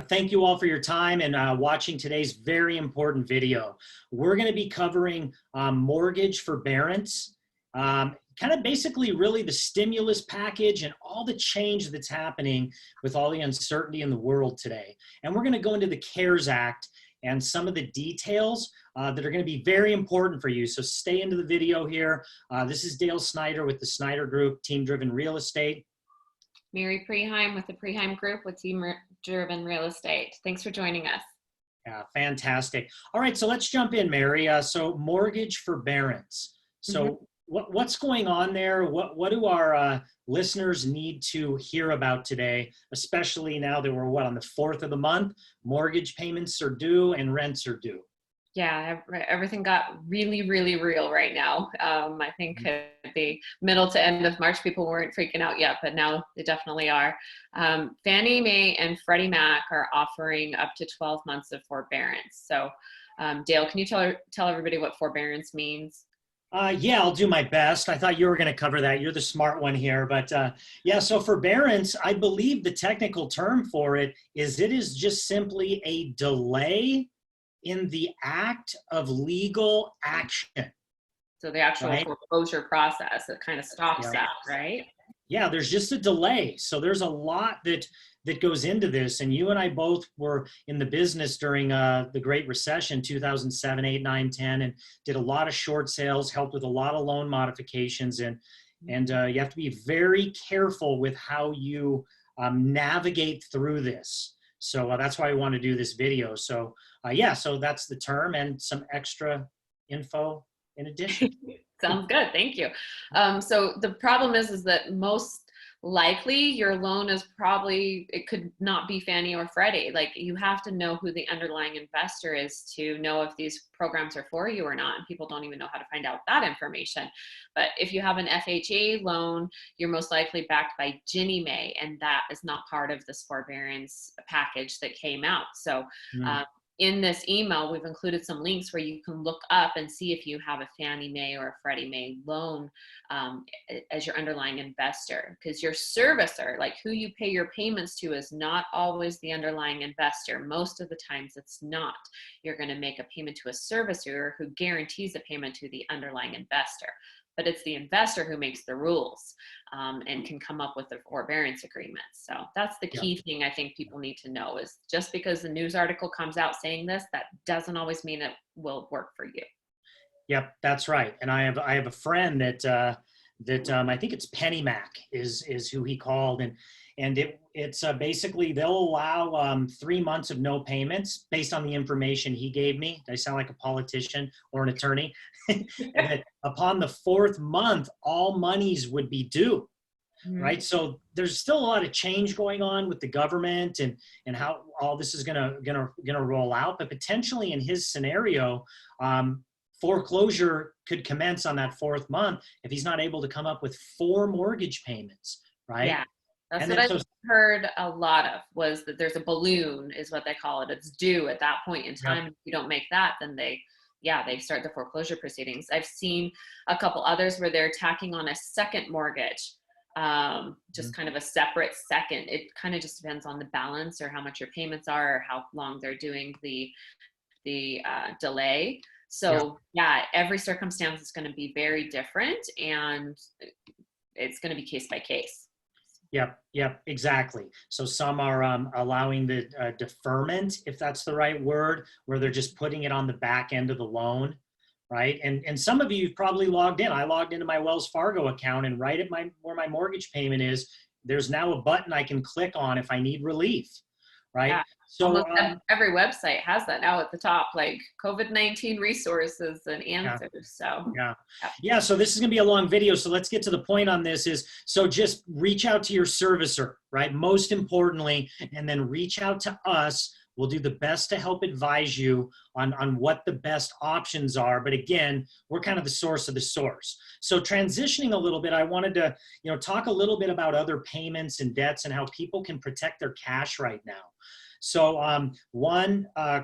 Thank you all for your time and watching today's very important video. We're going to be covering mortgage forbearance, kind of basically really the stimulus package and all the change that's happening with all the uncertainty in the world today. And we're going to go into the CARES Act and some of the details that are going to be very important for you. So stay into the video here. This is Dale Snyder with the Snyder Group, Team Driven Real Estate. Mary Preheim with the Preheim Group with Team Driven Real Estate. Thanks for joining us. Yeah, fantastic. All right, so let's jump in, Mary. So mortgage forbearance. So what's going on there? What do our listeners need to hear about today, especially now that we're on the 4th of the month? Mortgage payments are due and rents are due. Yeah, everything got really, really real right now. I think at the middle to end of March, people weren't freaking out yet, but now they definitely are. Fannie Mae and Freddie Mac are offering up to 12 months of forbearance. So Dale, can you tell everybody what forbearance means? Yeah, I'll do my best. I thought you were going to cover that. You're the smart one here. But yeah, so forbearance, I believe the technical term for it is just simply a delay in the act of legal action. So the actual foreclosure process, it kind of stops that, right? Yeah, there's just a delay. So there's a lot that goes into this. And you and I both were in the business during the Great Recession, 2007, 8, 9, 10, and did a lot of short sales, helped with a lot of loan modifications. And you have to be very careful with how you navigate through this. So that's why I want to do this video. So yeah, so that's the term and some extra info in addition. Sounds good. Thank you. So the problem is that most likely your loan is probably, it could not be Fannie or Freddie. Like you have to know who the underlying investor is to know if these programs are for you or not. And people don't even know how to find out that information. But if you have an FHA loan, you're most likely backed by Ginnie Mae, and that is not part of this forbearance package that came out. So in this email, we've included some links where you can look up and see if you have a Fannie Mae or a Freddie Mae loan as your underlying investor, because your servicer, like who you pay your payments to, is not always the underlying investor. Most of the times it's not. You're going to make a payment to a servicer who guarantees a payment to the underlying investor. But it's the investor who makes the rules and can come up with the forbearance agreement. So that's the key thing I think people need to know, is just because the news article comes out saying this, that doesn't always mean it will work for you. Yep, that's right. And I have a friend that I think it's Penny Mac is who he called, and it's basically they'll allow 3 months of no payments based on the information he gave me. I sound like a politician or an attorney. And upon the 4th month, all monies would be due. Right. So there's still a lot of change going on with the government and how all this is gonna roll out. But potentially in his scenario, foreclosure could commence on that 4th month if he's not able to come up with 4 mortgage payments. Right. Yeah. That's what I've heard a lot of, was that there's a balloon, is what they call it. It's due at that point in time. If you don't make that, then they start the foreclosure proceedings. I've seen a couple others where they're tacking on a second mortgage, just kind of a separate second. It kind of just depends on the balance or how much your payments are or how long they're doing the delay. So yeah, every circumstance is going to be very different, and it's going to be case by case. Yep, exactly. So some are allowing the deferment, if that's the right word, where they're just putting it on the back end of the loan, right? And some of you probably logged in. I logged into my Wells Fargo account, and right at where my mortgage payment is, there's now a button I can click on if I need relief, right? Yeah. So every website has that now at the top, like COVID-19 resources and answers. Yeah. So this is going to be a long video. So let's get to the point on this so just reach out to your servicer, right? Most importantly, and then reach out to us. We'll do the best to help advise you on what the best options are. But again, we're kind of the source of the source. So transitioning a little bit, I wanted to, talk a little bit about other payments and debts and how people can protect their cash right now. So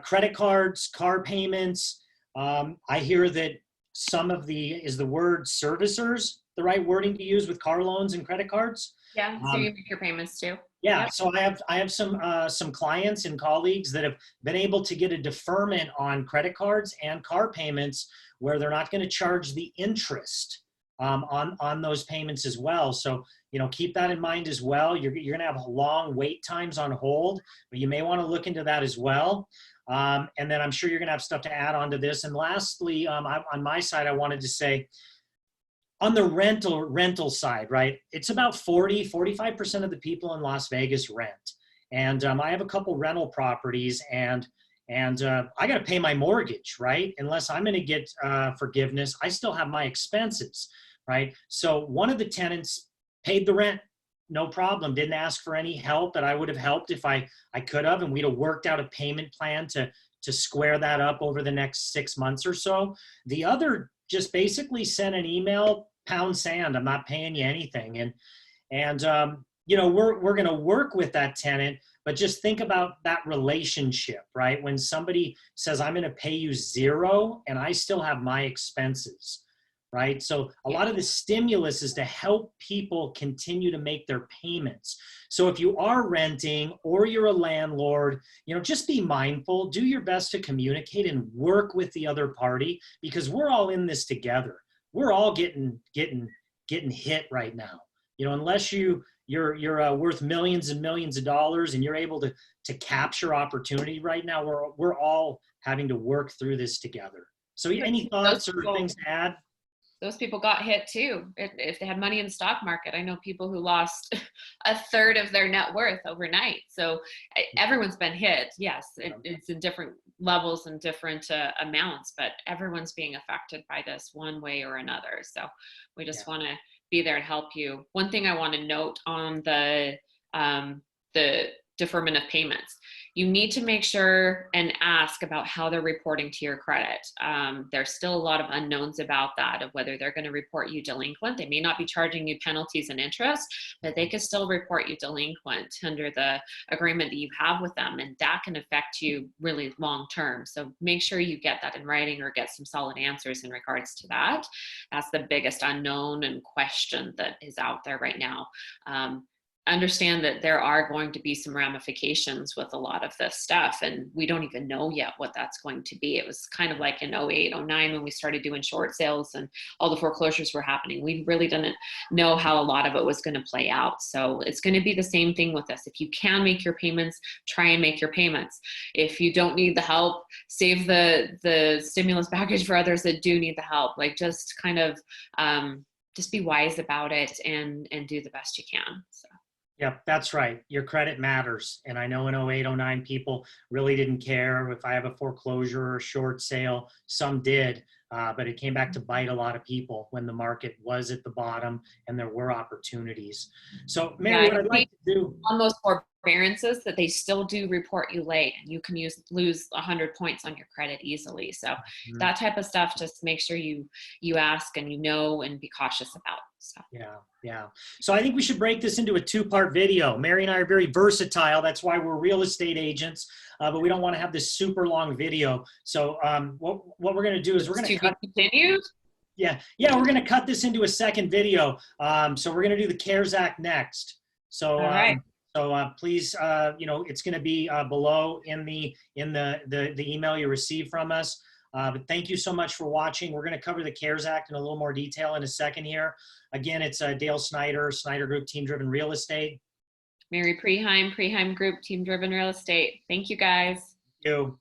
credit cards, car payments. I hear that some of the word servicers, the right wording to use with car loans and credit cards? Yeah, so you make your payments too. Yeah, Yep. so I have some clients and colleagues that have been able to get a deferment on credit cards and car payments where they're not going to charge the interest on those payments as well. So keep that in mind as well. You're going to have long wait times on hold, but you may want to look into that as well. And then I'm sure you're going to have stuff to add on to this. And lastly, on my side, I wanted to say, on the rental side, right? It's about 45% of the people in Las Vegas rent. And I have a couple rental properties and I got to pay my mortgage, right? Unless I'm going to get forgiveness, I still have my expenses, right? So one of the tenants paid the rent, no problem. Didn't ask for any help, but I would have helped if I could have, and we'd have worked out a payment plan to square that up over the next 6 months or so. The other just basically sent an email, pound sand, I'm not paying you anything. And we're going to work with that tenant, but just think about that relationship, right? When somebody says, I'm going to pay you zero and I still have my expenses, right? So a lot of the stimulus is to help people continue to make their payments. So if you are renting or you're a landlord, just be mindful, do your best to communicate and work with the other party, because we're all in this together. We're all getting hit right now. Unless you're worth millions and millions of dollars and you're able to capture opportunity right now, we're all having to work through this together. So any thoughts or things to add? Those people got hit too. If they had money in the stock market, I know people who lost a third of their net worth overnight. So everyone's been hit. Yes, it's in different levels and different amounts, but everyone's being affected by this one way or another. So we just want to be there to help you. One thing I want to note on the deferment of payments, you need to make sure and ask about how they're reporting to your credit. There's still a lot of unknowns about that, of whether they're going to report you delinquent. They may not be charging you penalties and interest, but they could still report you delinquent under the agreement that you have with them, and that can affect you really long term. So make sure you get that in writing or get some solid answers in regards to that. That's the biggest unknown and question that is out there right now. Understand that there are going to be some ramifications with a lot of this stuff, and we don't even know yet what that's going to be. It was kind of like in 08, 09 when we started doing short sales and all the foreclosures were happening. We really didn't know how a lot of it was going to play out. So it's going to be the same thing with this. If you can make your payments, try and make your payments. If you don't need the help, save the stimulus package for others that do need the help. Like, just kind of just be wise about it and do the best you can. So. Yep, that's right. Your credit matters. And I know in 08, 09, people really didn't care if I have a foreclosure or a short sale. Some did, but it came back to bite a lot of people when the market was at the bottom and there were opportunities. So, Mary, what I'd like to do on those forbearances, that they still do report you late, and you can lose 100 points on your credit easily. So that type of stuff, just make sure you ask and and be cautious about. So. Yeah. So I think we should break this into a 2-part video. Mary and I are very versatile. That's why we're real estate agents, but we don't want to have this super long video. So what we're going to do is we're going to cut. Continued? Yeah, we're going to cut this into a second video. So we're going to do the CARES Act next. So, all right. Please, it's going to be below in the email you receive from us. But thank you so much for watching. We're going to cover the CARES Act in a little more detail in a second here. Again, it's Dale Snyder, Snyder Group, Team Driven Real Estate. Mary Preheim, Preheim Group, Team Driven Real Estate. Thank you, guys. Thank you.